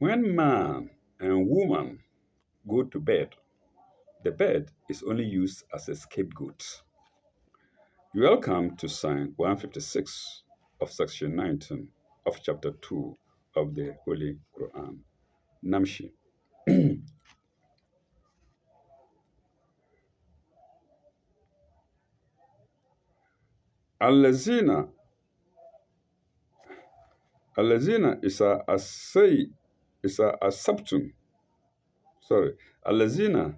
When man and woman go to bed, the bed is only used as a scapegoat. Welcome to Psalm 156 of section 19 of chapter 2 of the Holy Quran. Namshi. Allazina. Allazina is a asabtum. Sorry. Allazina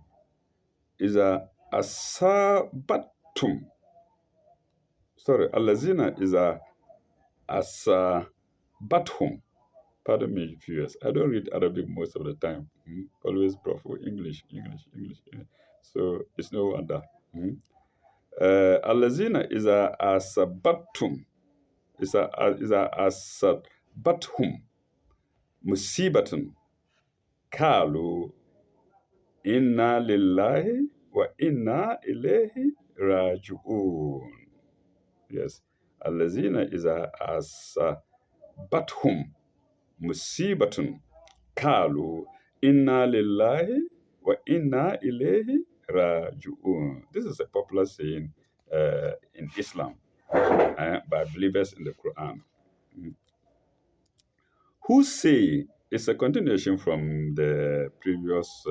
is a asabatum. Sorry. Allazina is a asabatum. Pardon me, viewers. I don't read Arabic most of the time. Always prefer English, English, English. So it's no wonder. Allazina is a asabatum. Is a asabatum. Musibatun. Kalu inna lillahi wa inna ilayhi raji'un. Yes. Allazina is a asabatum. Musibatun. Kalu inna lillahi wa inna ilayhi raji'un. This is a popular saying in Islam by believers in the Quran. Who say it's a continuation from the previous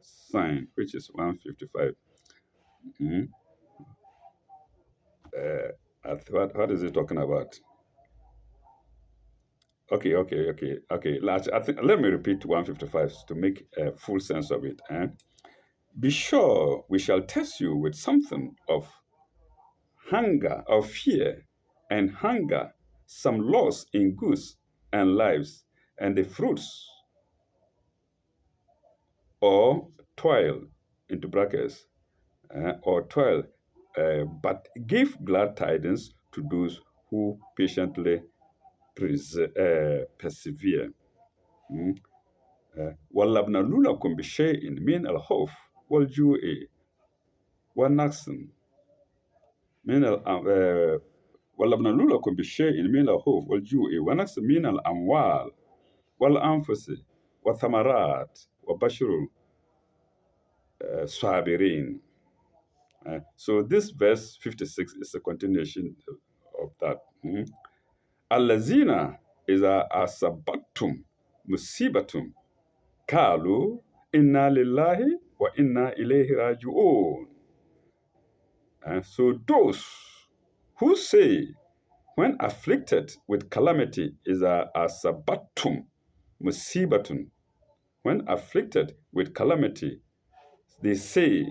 sign, which is 155. Mm. What is it talking about? Okay. Let me repeat 155 to make a full sense of it. Be sure we shall test you with something of hunger, of fear, and hunger, some loss in goods and lives, and the fruits or toil, into brackets, or toil, but give glad tidings to those who patiently persevere. وَلَبْنَلُونَكُمْ بِشَيْءٍ مِنَ الْخَوْفِ وَالْجُوعِ وَالنَّقْصٍ من ولنبلونكم بشيء من الخوف والجوع ونقص من الأموال والأنفس والثمرات وبشر الصابرين. So this verse 56 is a continuation of that. Allazina is a asabatum musibatum kalu inna lillahi wa inna ilayhi raji'un. So those who say when afflicted with calamity is a sabatum, musibatun. When afflicted with calamity, they say,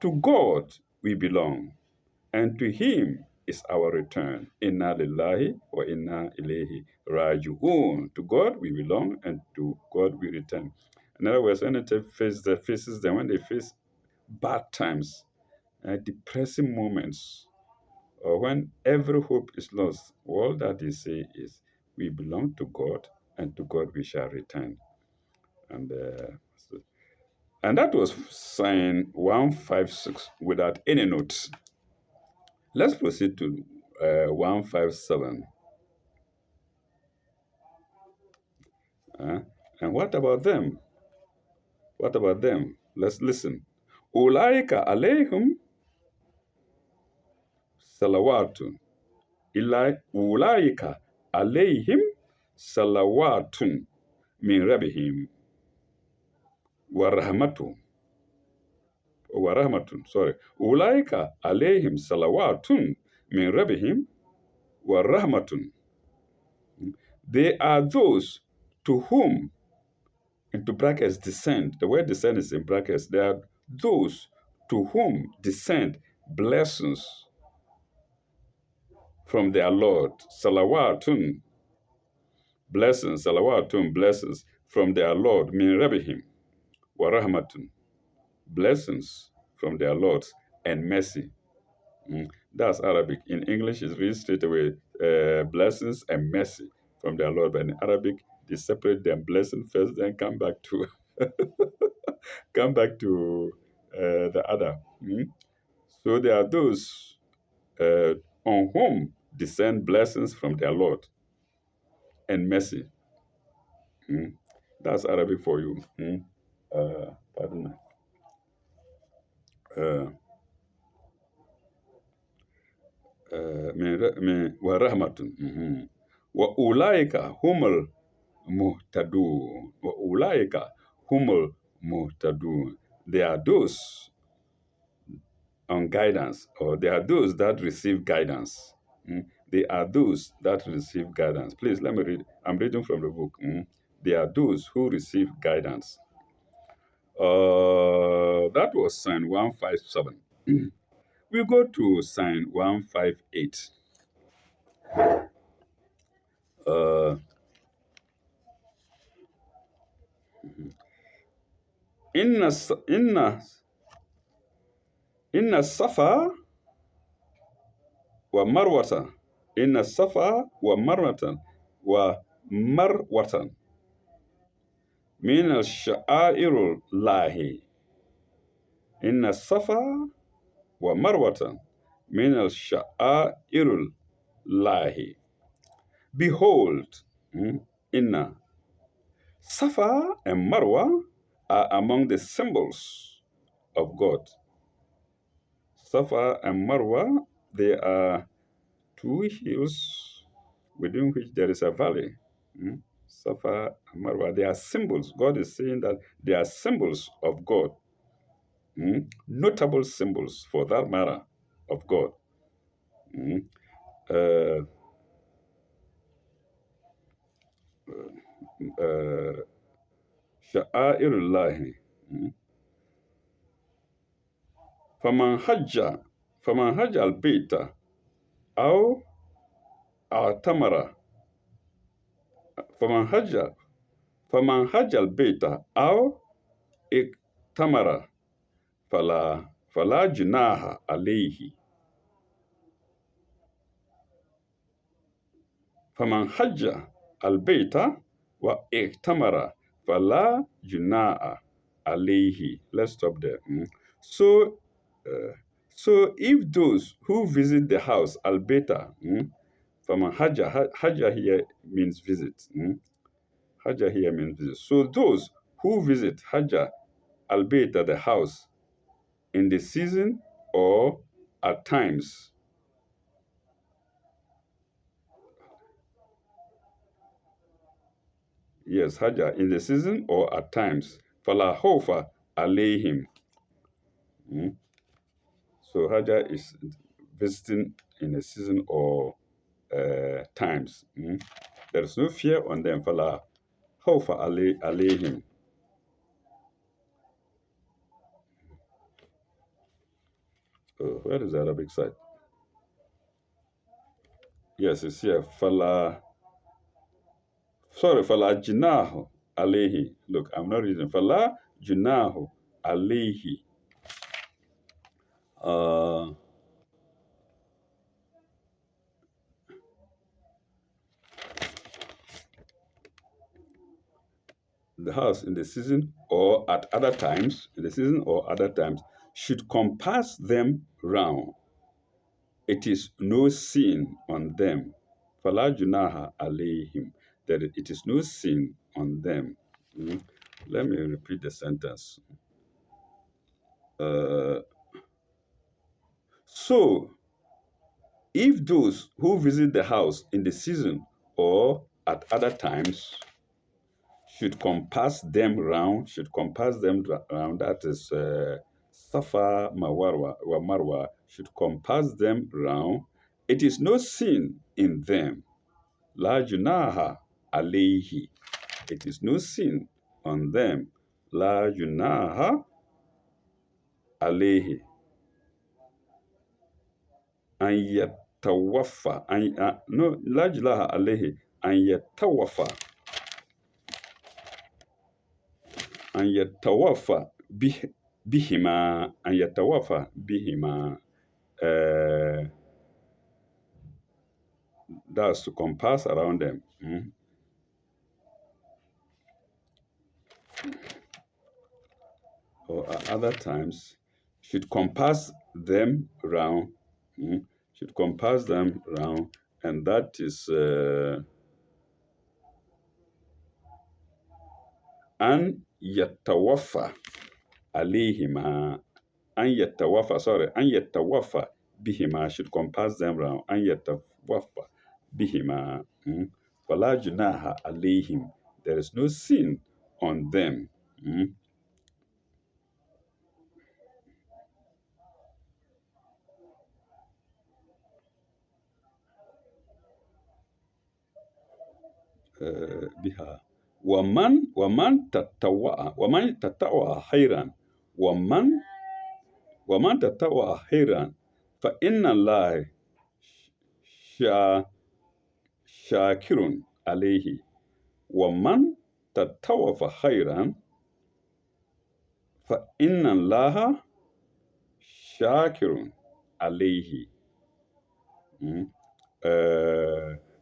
to God we belong, and to Him is our return. Inna lillahi wa inna ilayhi raji'un. To God we belong, and to God we return. In other words, when they faces them, when they face bad times, depressing moments, or when every hope is lost, all that they say is, we belong to God, and to God we shall return. And and that was sign 156 without any notes. Let's proceed to 157. And what about them? What about them? Let's listen. Ulaika alayhim salawatun. Ulaika alayhim salawatun min rabbihim warahmatun. Sorry. Ulaika alayhim salawatun min rabbihim warahmatun. They are those to whom, into brackets, descend. The word descend is in brackets. They are those to whom descend blessings from their Lord. Salawatun, blessings from their Lord. Min rabbihim warahmatun. Blessings from their Lord and mercy. That's Arabic. In English, it's read straight away, blessings and mercy from their Lord. But in Arabic, they separate them, blessing first, then come back to the other. So there are those on whom descend blessings from their Lord and mercy. That's Arabic for you. Pardon me. Uh, ورحمة وأولئك هم المهتدون وأولئك هم المهتدون. They are those on guidance, or they are those that receive guidance. They are those that receive guidance. Please let me read. I'm reading from the book. They are those who receive guidance. That was sign 157. We go to sign 158. Uh, inna, inna, inna safa wa marwata. Inna safa wa marwatan wa marwatan. Min al-sha'airul lahi. Inna safa wa marwatan. Min al-sha'airul lahi. Behold, inna Safa and Marwa are among the symbols of God. Safa and Marwa, they are two hills within which there is a valley. Safa and Marwa, they are symbols. God is saying that they are symbols of God, notable symbols for that matter of God. Mm. Uh, Sha'airullahi. فمن حج فمن حج البيت أو اعتمر فمن حج فمن حج البيت أو اعتمر فلا جناح عليه فمن حج البيت واعتمر فلا جناح عليه. Let's stop there. So, so if those who visit the house albeta, from hajja here means visit. Hajja here means visit. So those who visit hajja albeta the house in the season or at times. Yes, hajja in the season or at times. Fala hofa alayhim. So hajja is visiting in a season or times. There is no fear on them. Fala hofa alayhim. Where is the Arabic side? Yes, it's here. Fala jinahu alayhi. Look, I'm not reading. Fala jinahu alayhi. The house in the season or at other times, in the season or other times, should compass them round. It is no sin on them. Fala junaha alayhim. That it is no sin on them. Let me repeat the sentence. So, if those who visit the house in the season or at other times should compass them round, that is Safa Marwa, should compass them round, it is no sin in them. La junaha alayhi. It is no sin on them. La junaha alayhi. An yatawaffa. No, la junaha alayhi. An yatawaffa. An yatawafa bihima. An yatawafa bihima. That's to compass around them. Or at other times, should compass them round. Should compass them round, and that is an yatawaffa alayhima, an yatawaffa bihima should compass them round. An yatawaffa bihima. Fala junaha alayhim. There is no sin on them. Biha. Waman tatawa khairan. Waman tatawa khairan. Fa inna Allah sha shakirun alayhi. Waman tatawa khairan. Fa inna Allah shakirun alayhi.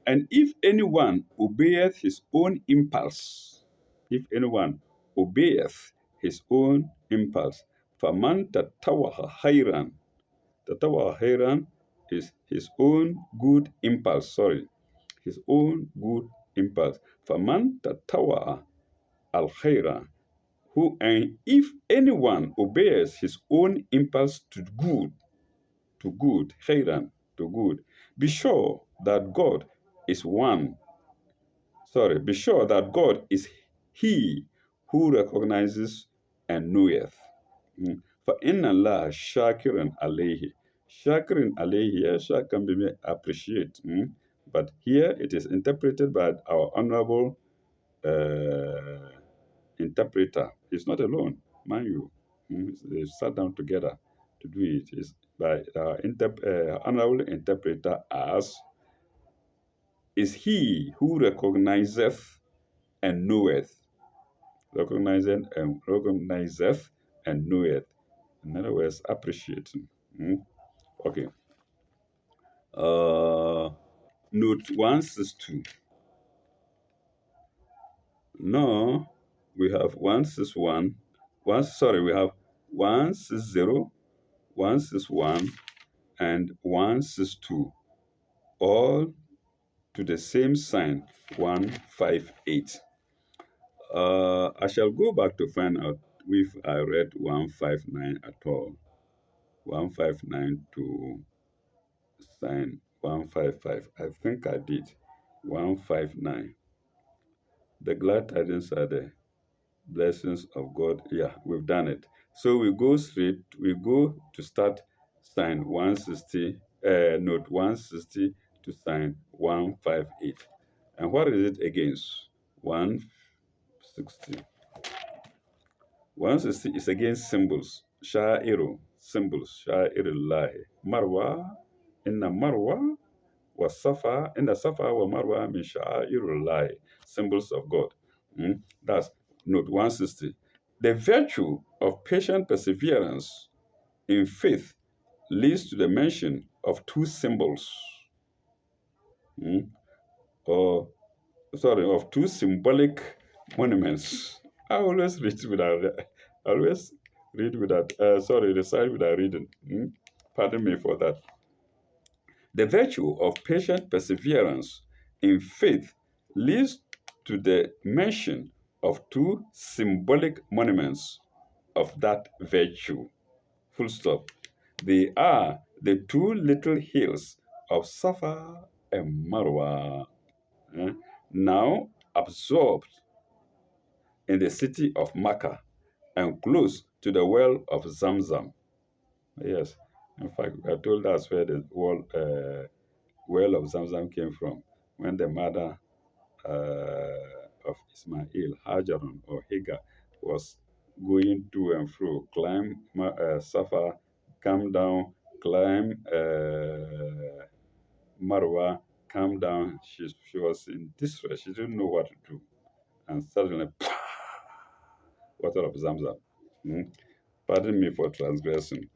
And if anyone obeyeth his own impulse, if anyone obeyeth his own impulse, faman tatawaha hayran is his own good impulse, his own good impulse. Faman tatawaha al hayran, who, and if anyone obeys his own impulse to good, khairan, to good. Be sure that God is one. Be sure that God is He who recognizes and knoweth. For inna Allah shakiran alayhi. Shakiran alayhi, shak can be appreciate. But here it is interpreted by our honorable interpreter. He's not alone, mind you. They sat down together to do it. It's by our honorable interpreter as is he who recognizeth and knoweth. Recognizeth and knoweth. In other words, appreciating. Okay. Note 162. No, we have 161. We have 160, 161, and 162. All to the same sign, 158. I shall go back to find out if I read 159 at all. 159 to sign 155. I think I did. 159. The glad tidings are the blessings of God. Yeah, we've done it. So we go to start sign 160, note 160 to sign 158. And what is it against? 160. 160 is against symbols. Sha'iru, symbols. Sha'irullahi. Marwa, inna marwa inna safa wa marwa min sha'irullahi. Symbols of God. That's note 160. The virtue of patient perseverance in faith leads to the mention of two symbols. Or of two symbolic monuments. I always read without, recite without reading. Pardon me for that. The virtue of patient perseverance in faith leads to the mention of two symbolic monuments of that virtue. Full stop. They are the two little hills of Safa and Marwa. Now absorbed in the city of Makkah and close to the well of Zamzam. Yes, in fact, we are told that's where the well of Zamzam came from, when the mother of Ismail, Hajarun or Hagar, was going to and fro, climb Safa, come down, climb Marwa, come down. She was in distress. She didn't know what to do. And suddenly, water of Zamzam. Pardon me for transgressing.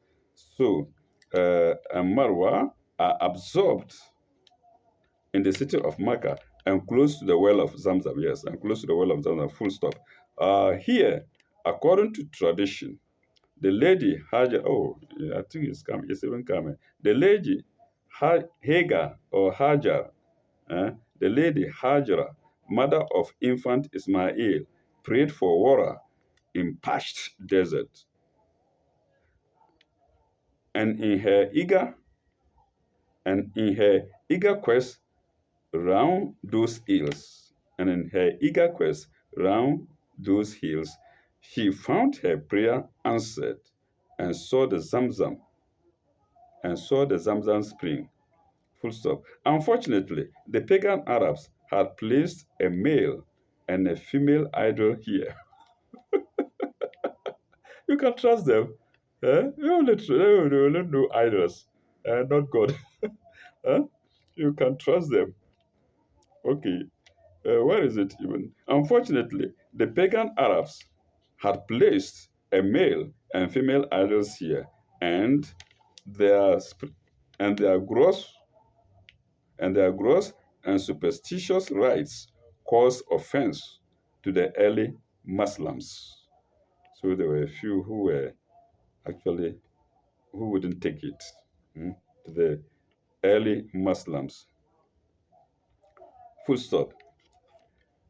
So, and Marwa are absorbed in the city of Makkah and close to the well of Zamzam. Yes, and close to the well of Zamzam, full stop. Here, according to tradition, the lady Hajar, I think it's even coming. The lady Hagar or Hajar, the lady Hajra, mother of infant Ismail, prayed for water in parched desert. And in her eager quest round those hills, and in her eager quest round those hills, she found her prayer answered and saw the Zamzam spring. Full stop. Unfortunately, the pagan Arabs had placed a male and a female idol here. You can trust them. They only know idols, not God. Huh? You can trust them. Okay, where is it even? Unfortunately, the pagan Arabs had placed a male and female idols here, and their and their gross and superstitious rites caused offense to the early Muslims. So there were a few who were actually who wouldn't take it. To the early Muslims. Full stop.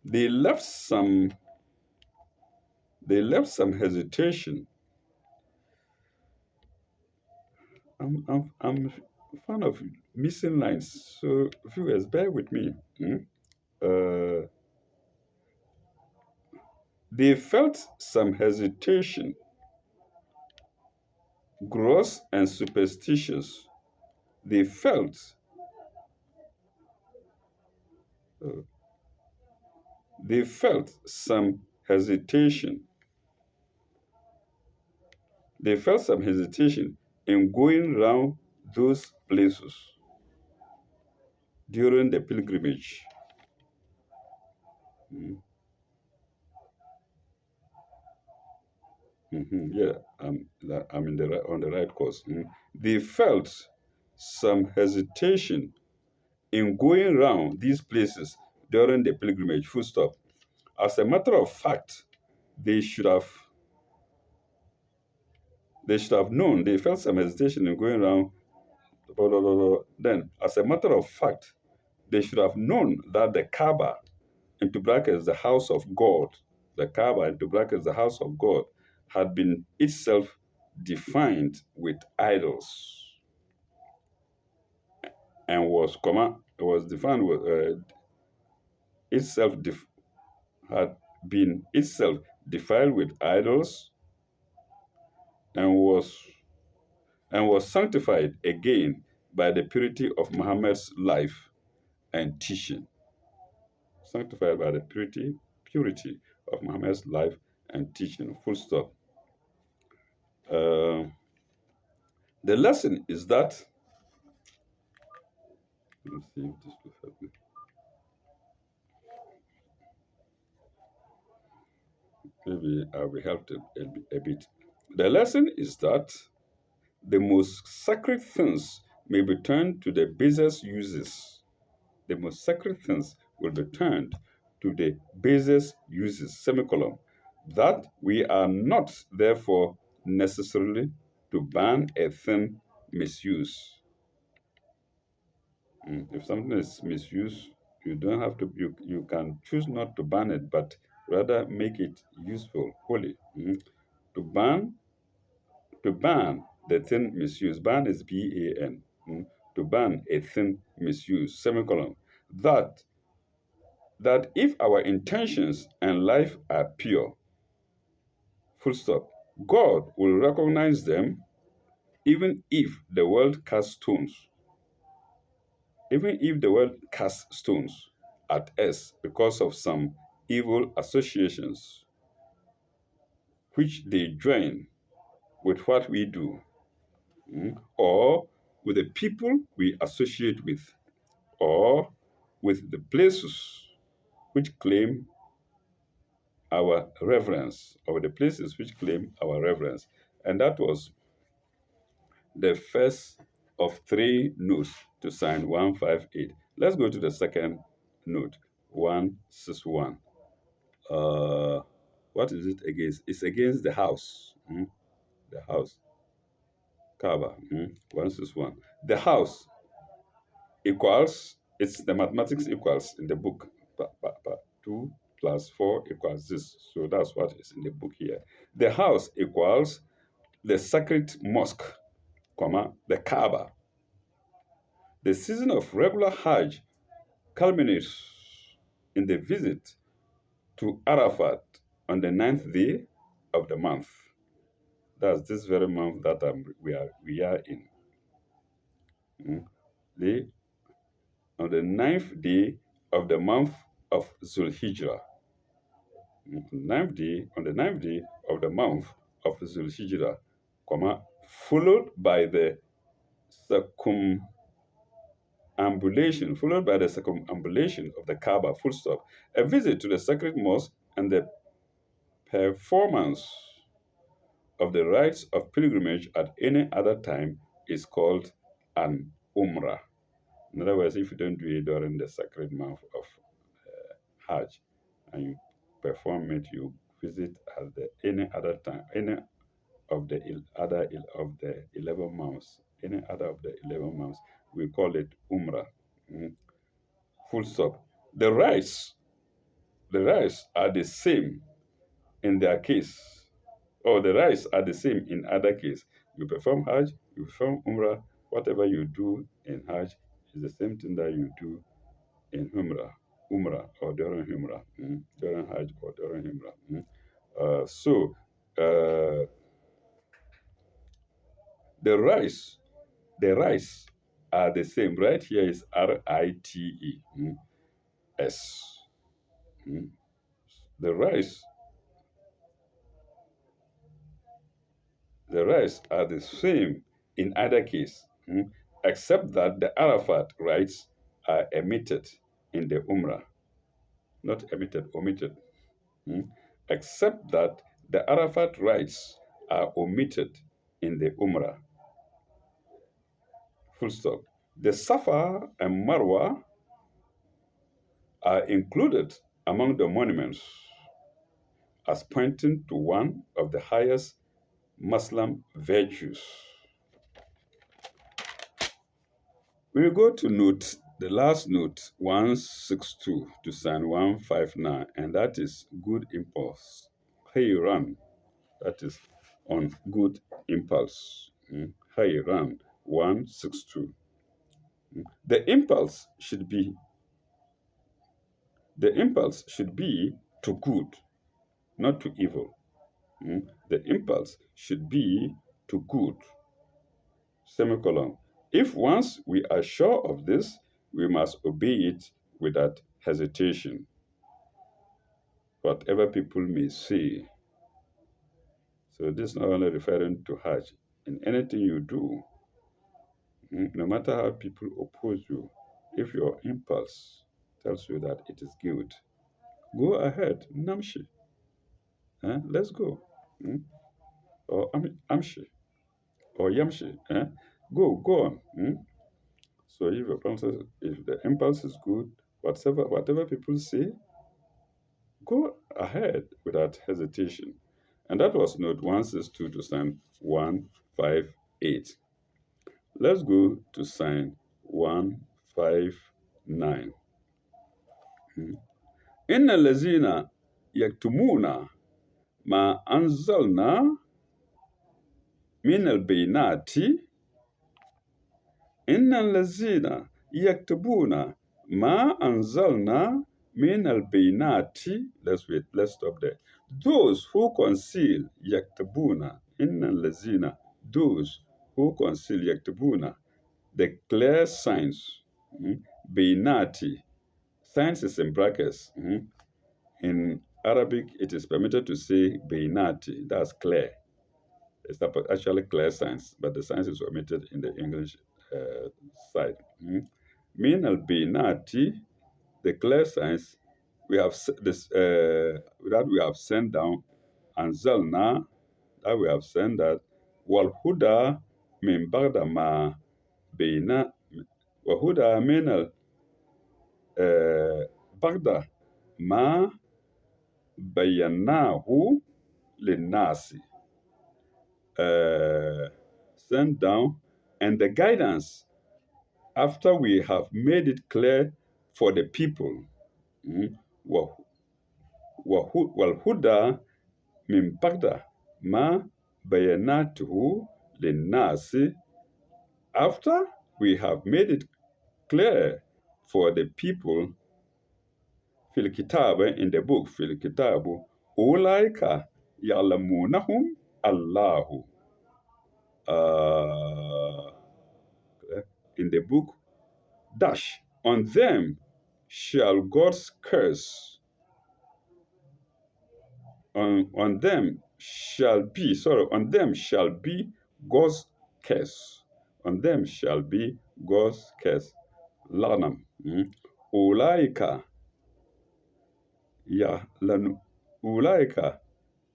They left some hesitation. I'm fan of missing lines, so viewers bear with me. Uh, they felt some hesitation, gross and superstitious. They felt uh, they felt some hesitation. They felt some hesitation in going round those places during the pilgrimage. Mm, yeah, I'm on the right course. They felt some hesitation in going round these places during the pilgrimage. Full stop. As a matter of fact, they should have known. They felt some hesitation in going around. Blah, blah, blah, blah. Then, as a matter of fact, they should have known that the Kaaba, into brackets, the house of God, the Kaaba, into brackets, the house of God, had been itself defined with idols and was defined with itself had been itself defiled with idols and was sanctified again by the purity of Muhammad's life and teaching. Sanctified by the purity of Muhammad's life and teaching. Full stop. Uh, the lesson is that, let's see if this will help me. Maybe I'll be helped a bit. The lesson is that the most sacred things may be turned to the basest uses. The most sacred things will be turned to the basest uses, semicolon. That we are not, therefore, necessarily to ban a thing misuse. If something is misused, you don't have to, you can choose not to ban it, but rather make it useful, holy. To ban To ban the thing misuse, ban is ban. To ban a thing misuse, semicolon. That if our intentions and life are pure, full stop, God will recognize them even if the world casts stones, even if the world casts stones at us because of some evil associations which they join with what we do, or with the people we associate with, or with the places which claim our reverence, or the places which claim our reverence. And that was the first of three notes to sign 158. Let's go to the second note, 161. What is it against? It's against the house. The house. Kaaba. 161. The house equals, it's the mathematics equals in the book. 2 plus 4 equals this. So that's what is in the book here. The house equals the sacred mosque, comma, the Kaaba. The season of regular Hajj culminates in the visit to Arafat on the ninth day of the month. That's this very month that we are in. Mm. The, on the ninth day of the month of Zulhijjah. On the ninth day of the month of Zulhijjah, comma, followed by the circumambulation of the Kaaba, full stop. A visit to the sacred mosque and the performance of the rites of pilgrimage at any other time is called an Umrah. In other words, if you don't do it during the sacred month of Hajj and you perform it, you visit at any other time, any of the other of the 11 months, any other of the 11 months, we call it Umrah. Mm. Full stop. The rites, the rites are the same in their case, or the rites are the same in other case. You perform Hajj, you perform Umrah, whatever you do in Hajj is the same thing that you do in Umrah or during Umrah, during Hajj or during Umrah. So the rice, the rice are the same. Right here is RITE. S. Mm. The rice, the rice are the same in either case, except that the Arafat rites are omitted in the Umrah. Not omitted, omitted. mm, Except that the Arafat rites are omitted in the Umrah. Full stop. The Safa and Marwa are included among the monuments as pointing to one of the highest Muslim virtues. We go to note, the last note, 162 to sign 159, and that is good impulse. Hayran, that is on good impulse. Hayran, 162. The impulse should be to good, not to evil. The impulse should be to good. Semicolon. If once we are sure of this, we must obey it without hesitation, whatever people may say. So this is not only referring to Hajj. In anything you do, no matter how people oppose you, if your impulse tells you that it is good, go ahead, Namshi. Let's go. Or Amshi. Or Yamshi. Go on. So if the impulse is good, whatever people say, go ahead without hesitation. And that was note 162 to sign 158. Let's go to sign 159. إن الذين يكتمون ما أنزلنا من البينات إن الذين يكتبون ما أنزلنا من البينات. Let's wait, let's stop there. Those who conceal يكتبون إن الذين, those who conceal يكتبون, the clear signs, بينات, signs is in brackets. In Arabic, it is permitted to say بينات, that's clear. It's not actually clear signs, but the signs is omitted in the English side. Min al binati, the clear signs we have this that we have sent down, and zalna, that we have sent that, wal huda min bagda ma bina, wal huda min al bagda ma bayanahu linnasi. Sent down, and the guidance after we have made it clear for the people. والهدى من بعد ما بيناته للناس, after we have made it clear for the people في الكتاب, in the book في الكتاب, أولئك يعلمونهم الله, uh, in the book dash, on them shall God's curse, on them shall be, on them shall be God's curse. On them shall be God's curse. Lanam. Ulaika ya lanu. Ulaika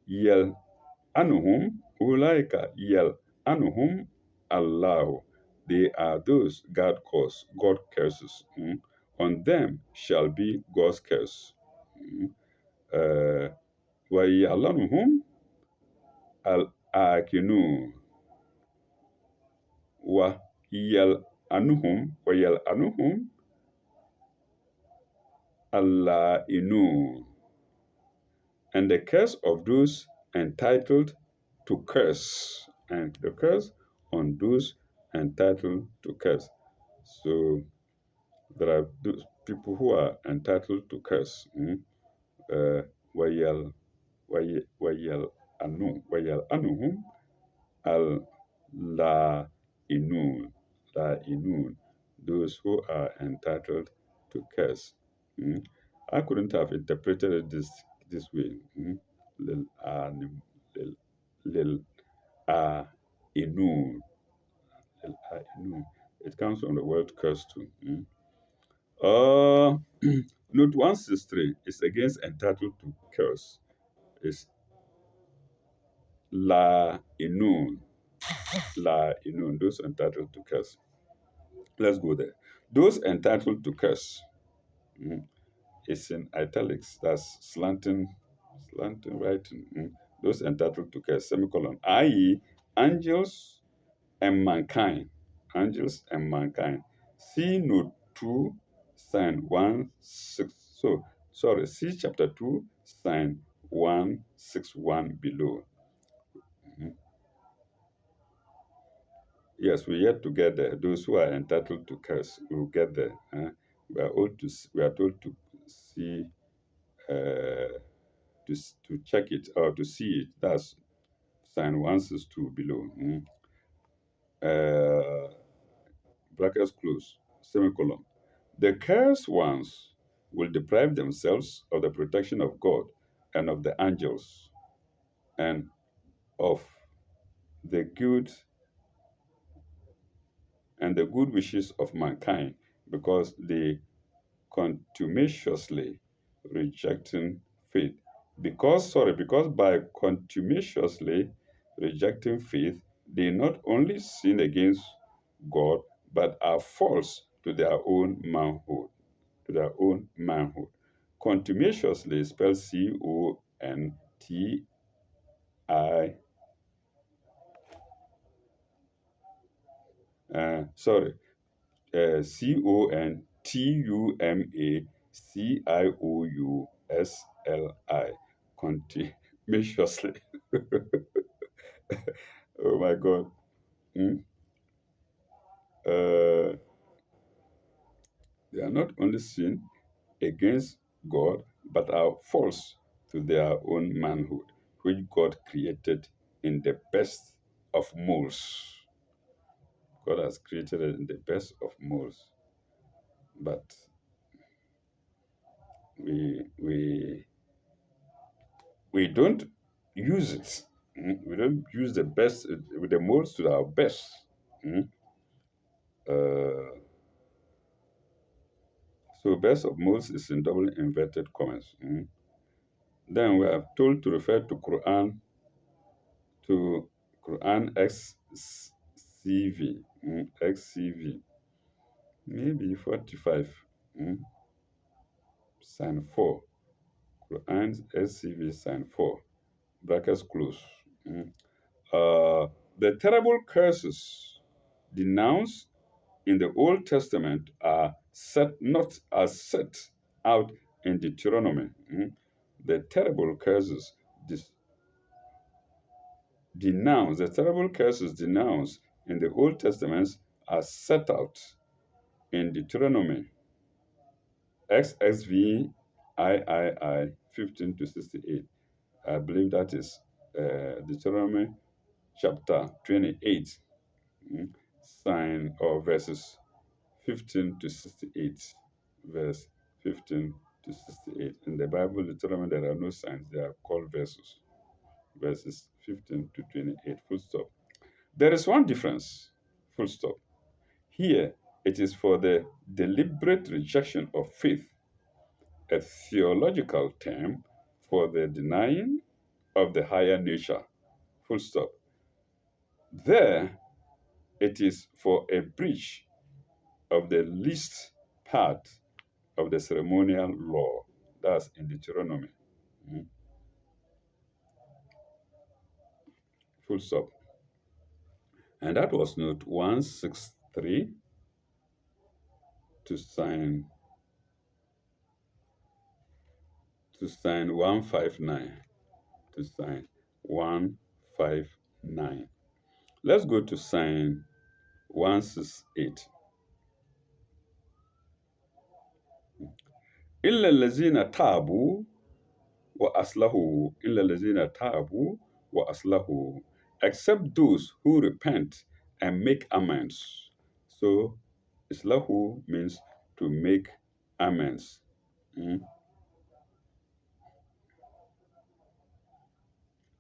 yel anuhum. Ulaika yel anuhum Allah. They are those God curses. On them shall be God's curse. وَيَعْلَمُهُمْ الْآكِنُونَ وَيَلْأَنُهُمْ اللَّائِنُونَ. And the curse of those entitled to curse, and the curse on those entitled to curse. So there are those people who are entitled to curse. وَيَلْأَنُهُمْ al la inun, those who are entitled to curse. I couldn't have interpreted it this way. Lil anim, lil a inun, lil a inun. It comes from the word curse too. Note 163 is against entitled to curse. It's la inun. Those entitled to curse. Let's go there. Those entitled to curse. It's in italics. That's slanting writing. Those entitled to curse, semicolon. I.e., angels and mankind. Angels and mankind. See note 2, sign 1, 6. See chapter 2, sign 161 below. Yes, we yet to get there. Those who are entitled to curse, we will get there. We are told to see, to check it or to see it. That's sign 162 below. Brackets close, semicolon. The cursed ones will deprive themselves of the protection of God and of the angels and of the good wishes of mankind, because they contumaciously rejecting faith. Because by contumaciously rejecting faith, they not only sin against God, but are false to their own manhood. Contumaciously spelled Contumaciously. Contumaciously. Oh my God. They are not only sin against God, but are false to their own manhood, which God created in the best of molds. God has created it in the best of molds, but we don't use it. We don't use the best with the molds to our best. So best of molds is in double inverted commas. Then we are told to refer to Quran XCV, XCV, maybe 45, sign 4. Quran XCV, sign 4, brackets close. The terrible curses denounced in the Old Testament are set out in Deuteronomy. The terrible curses the terrible curses denounced in the Old Testament are set out in Deuteronomy XXV III 15 to 68. I believe that is Deuteronomy chapter 28, sign or verses 15 to 68. Verse 15 to 68. In the Bible, Deuteronomy, there are no signs, they are called verses. Verses 15 to 28, full stop. There is one difference, full stop. Here, it is for the deliberate rejection of faith, a theological term for the denying of the higher nature, full stop. There, it is for a breach of the least part of the ceremonial law. That's in Deuteronomy. Mm, Full stop. And that was note 163 to sign 159. To sign 159. Let's go to sign 168. إلا الذين تابوا إلا الذين تابوا وأصلحوا, except those who repent and make amends. So Islahu means to make amends. Mm.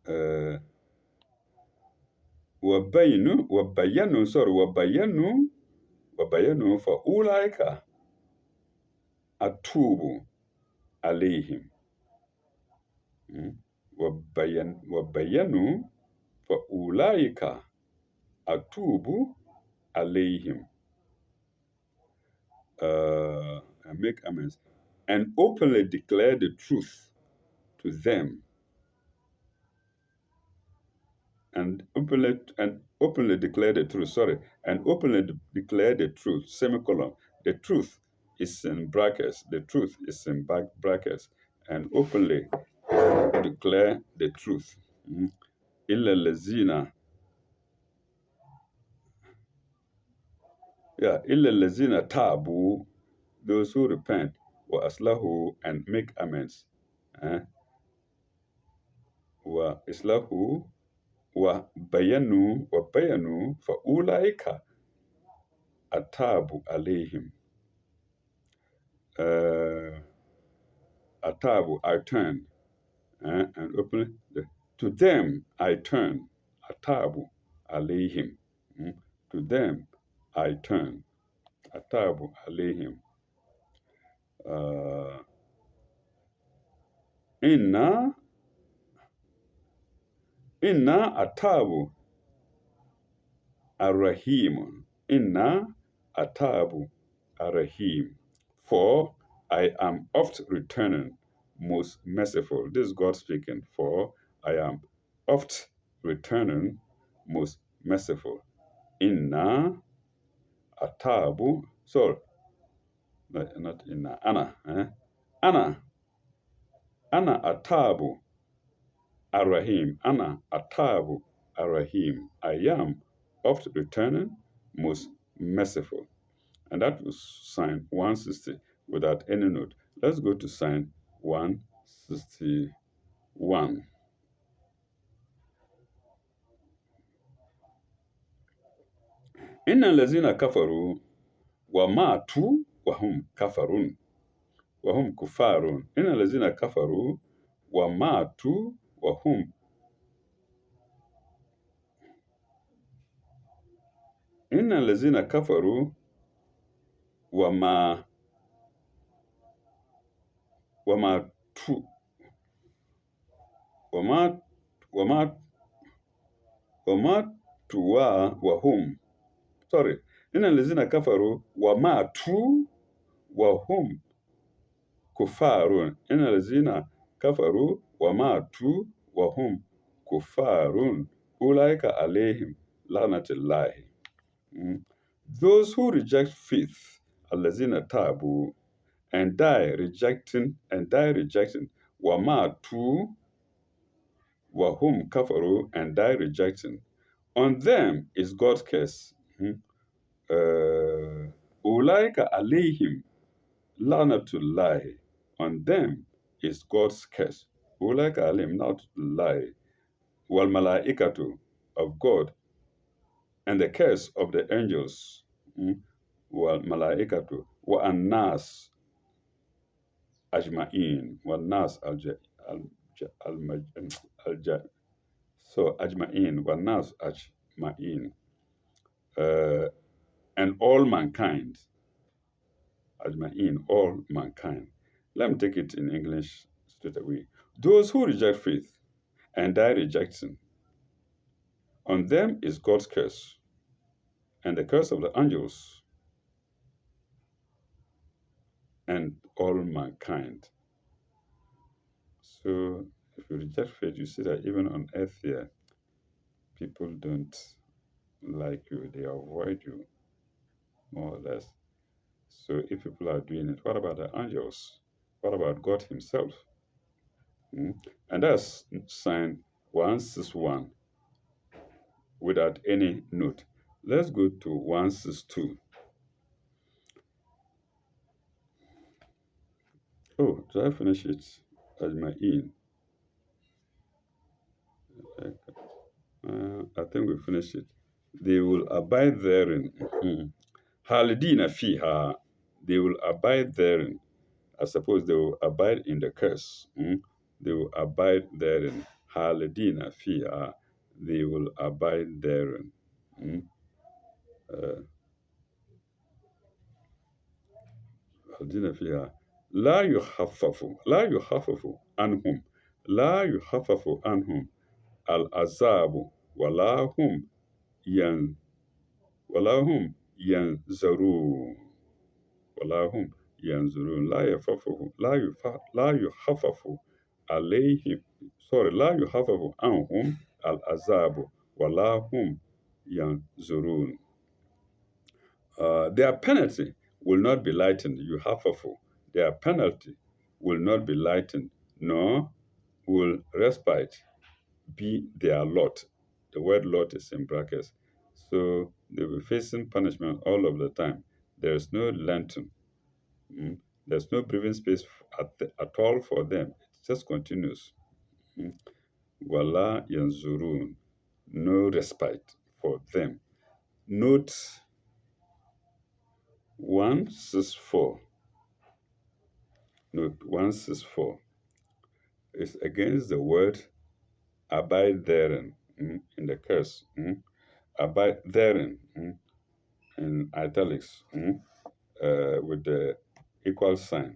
Uh, وبينوا فأولئك أتوب عليهم. وبينوا فأولئك أتوب عليهم. And make amends and openly declare the truth to them. And openly declare the truth. And openly declare the truth. Semicolon. The truth is in brackets. The truth is in brackets. And openly declare the truth. Illa lazina. Yeah, illa lazina tabu. Those who repent, wa aslahu, and make amends. Wa islahu wa bayanu fa ulaika atabu alayhim. Atabu, I turn, and open to them I turn. Atabu alayhim. To them I turn. Atabu alayhim. Inna atabu arrahim. Inna atabu arrahim. For I am oft returning, most merciful. This is God speaking. For I am oft returning, most merciful. Inna atabu. Sorry, not inna. Anna. Anna atabu arrahim. Anna atabu arrahim. I am oft returning, most merciful. And that was sign 160 without any note. Let's go to sign 161. Inna lazina kafaru wa matu wa hum kafarun. Wa hum kufarun. Inna lazina kafaru wa matu wa hum. Inna lazina kafaru wa ma wa matu wa ma wa ma wa matu wa hum. Sorry. Inna lazina kafaru wa matu wa hum kufarun. Inna lazina kafaru wa matu wa hum kufarun. Ulaika alayhim lanatullahi. Those who reject faith, allazina tabu, and die rejecting وَمَاتُوا وَهُمْ كَفَرُوا and die rejecting. On them is God's curse. أُولَٰئِكَ عَلَيْهِمْ لَعْنَةُ اللَّهِ. On them is God's curse. أُولَٰئِكَ عَلَيْهِمْ لَعْنَةُ اللَّهِ وَالْمَلَائِكَةُ of God, and the curse of the angels. وَالْمَلَائِكَةُ وَالنَّاسِ أجمعين والناس الج... so أجمعين والناس أجمعين, uh, and all mankind. أجمعين, all mankind. Let me take it in English straight away. Those who reject faith and die rejecting, on them is God's curse and the curse of the angels and all mankind. So if you reject faith, you see that even on earth here, people don't like you, they avoid you, more or less. So if people are doing it, what about the angels? What about God Himself? And that's sign 161 without any note. Let's go to 162. Oh, did I finish it? Ajma'in. I think we finished it. They will abide therein. Halidina fiha. They will abide therein. I suppose they will abide in the curse. They will abide therein. Halidina fiha. They will abide therein. Halidina fiha. لا يخفف عنهم لا يخفف عنهم العذاب ولا هم ين ولا هم ينظرون ولا هم ينظرون لا يخفف عليهم لا يخفف عنهم العذاب ولا هم ينظرون. Their penalty will not be lightened. Their penalty will not be lightened, nor will respite be their lot. The word lot is in brackets. So they will be facing punishment all of the time. There is no lantern. There's no breathing space at all for them. It just continues. Wala yanzurun. No respite for them. Note 164. Note 164 is against the word abide therein, in the curse. Abide therein, in italics, with the equal sign.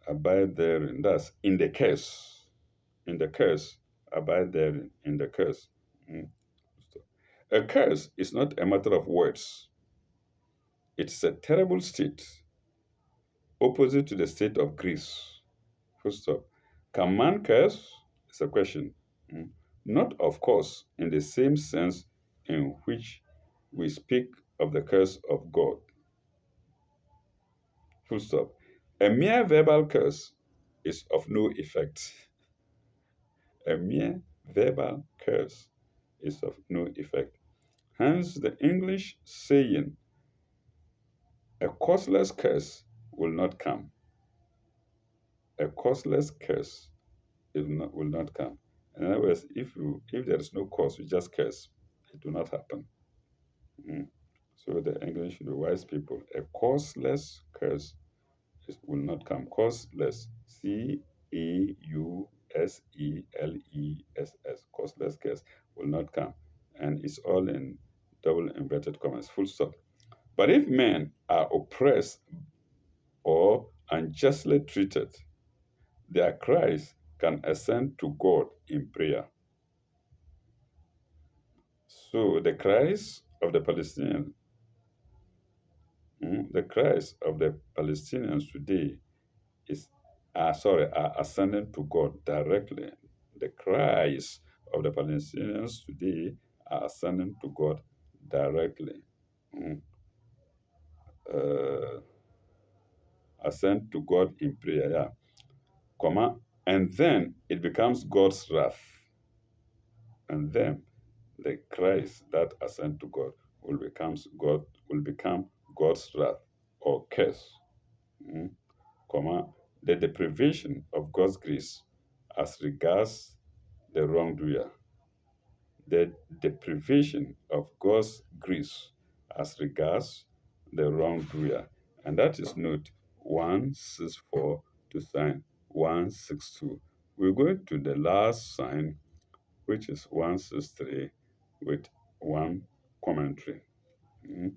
Abide therein. That's in the curse. In the curse. Abide therein. In the curse. A curse is not a matter of words. It's a terrible state, opposite to the state of grace. Full stop. Can man curse? It's a question. Not, of course, in the same sense in which we speak of the curse of God. Full stop. A mere verbal curse is of no effect. A mere verbal curse is of no effect. Hence, the English saying, a causeless curse will not come. A causeless curse will not come. In other words, if there is no cause, you just curse, it will not happen. So the English should be wise people. A causeless curse will not come. Causeless, Causeless. Causeless curse will not come. And it's all in double inverted commas, full stop. But if men are oppressed or unjustly treated, their cries can ascend to God in prayer. So the cries of the Palestinians, today are ascending to God directly. The cries of the Palestinians today are ascending to God directly. Ascend to God in prayer. Yeah. comma, and then it becomes God's wrath. And then the Christ that ascend to God will become God's wrath or curse. Mm, comma, the deprivation of God's grace as regards the wrongdoer. The deprivation of God's grace as regards the wrongdoer. And that is note 164 to sign 162. We're going to the last sign, which is 163, with one commentary. Mm.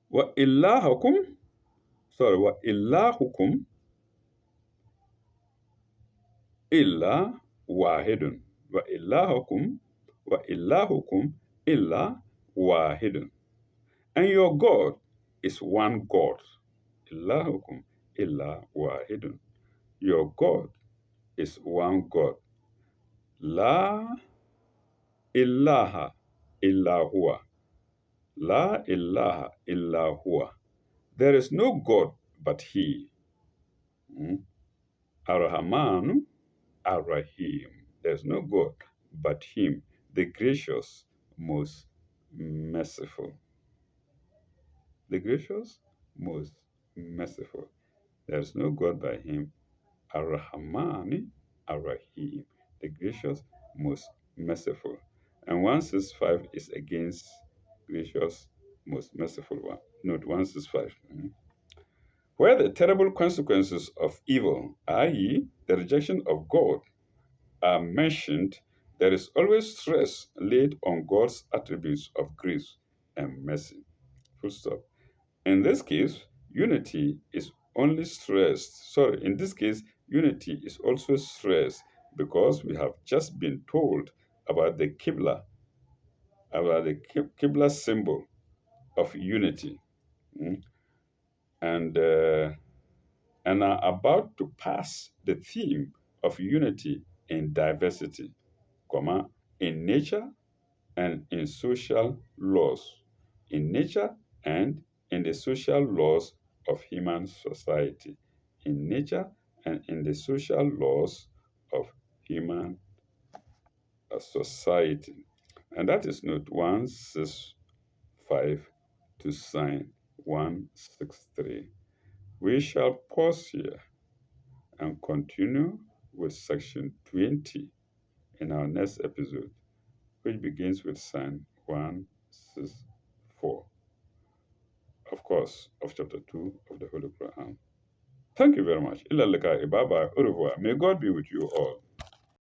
Wa ilahukum, sorry, wa ilahukum illa wahidun. Wa ilahukum illa wahidun. And your God is one God. Ilahukum illa wahidun. Your God is one God. La ilaha illa huwa. La ilaha illa huwa. There is no God but He. Mm. Ar-Rahman, Ar-Rahim. There is no God but Him, the gracious, most merciful. The gracious, most merciful. There is no God by Him. Ar-Rahman, Ar-Rahim. The gracious, most merciful. And 165 is against gracious, most merciful one. Note 165. Where the terrible consequences of evil, i.e., the rejection of God, are mentioned, there is always stress laid on God's attributes of grace and mercy. Full stop. In this case, unity is only stressed. Sorry, in this case, unity is also stressed because we have just been told about the Qibla symbol of unity. Mm, and and are about to pass the theme of unity in diversity, comma, in nature and in social laws, in nature and in the social laws of human society, in nature and in the social laws of human society. And that is note 165 to sign 163. We shall pause here and continue with section 20 in our next episode, which begins with sign 164, of course, of chapter 2 of the Holy Quran. Thank you very much. Ila lika, bye bye, au revoir. May God be with you all.